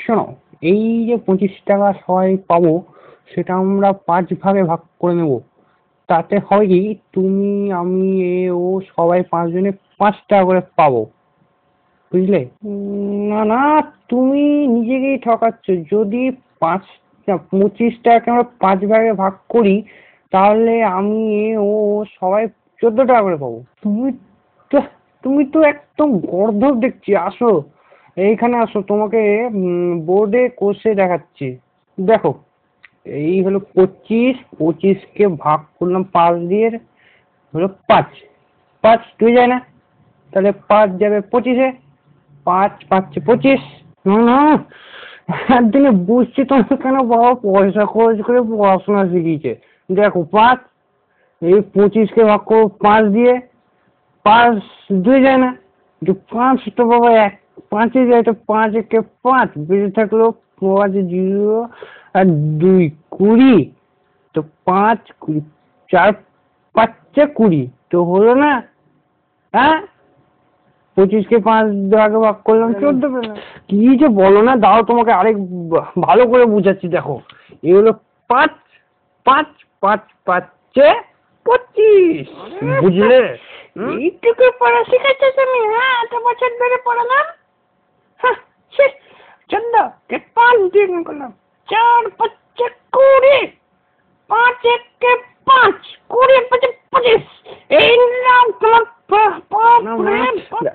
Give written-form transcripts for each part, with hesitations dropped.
শোনো, এই যে 25 টাকা সবাই পাবো, সেটা আমরা 5 ভাগে ভাগ করে নেব। তাতে হয় কি, তুমি আমি এ ও সবাই 5 জনে 5 টাকা করে পাবো, বুঝলে? না না, তুমি নিজেকেই ঠকাচ্ছ। যদি 25 টাকাকে আমরা 5 ভাগে ভাগ করি, তাহলে আমি এ ও সবাই 14 টাকা করে পাবো। তো তুমি তো একদম গর্দভ দেখছি। আসো, এইখানে আসো, তোমাকে বোর্ডে কষে দেখাচ্ছি। দেখো, এই হলো 25, 25কে ভাগ করলাম 5 দিয়ে, হলো 5। 5 2 যায় না, তাহলে 5 যাবে 25-এ। 5 5 25। না না, একদিনে বুঝছি তোমার কেন বাবা পয়সা খরচ করে পড়াশোনা শিখিয়েছে। দেখো, 5, এই 25কে ভাগ করো 5 দিয়ে। 5 2 যায় না, 5 তো বাবা 5-এ যায়, তো 5 একে 5 বেঁচে থাকলো 5 0 আর 2 20। তো 5 20 4 5 20, তো হলো না? হ্যাঁ, 25কে 5 ভাগে ভাগ করলাম 14 পেলাম। কি যে বলো না, দাও তোমাকে আরেক ভালো করে বুঝাচ্ছি। দেখো, এই হলো 5, 5 5 5 25, বুঝলে? এইটুকু পড়া শিখেছো তুমি? হ্যাঁ, এত বছর ধরে পড়ালাম। হ্যাঁ, সে 14কে 5 দিয়ে গুণ করলাম। 4 5 20, 5 1 5, 20 5 25। এই নাও তোমার না না,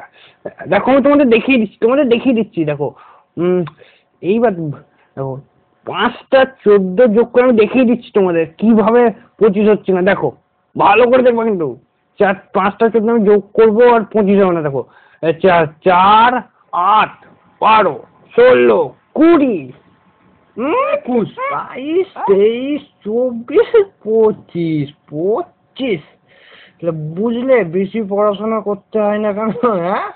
দেখো আমি তোমাদের দেখিয়ে দিচ্ছি। দেখো, এইবার দেখো, 5টা 14 যোগ করে আমি দেখিয়ে দিচ্ছি তোমাদের কিভাবে 25 হচ্ছে না। দেখো, ভালো করে দেখবা কিন্তু। 5টা 14 আমি যোগ করবো আর 25 হবে না। দেখো, 4 4 8 12 16 20 21 22 23 24 25 25। তাহলে বুঝলে, বেশি পড়াশোনা করতে হয় না কেন? হ্যাঁ।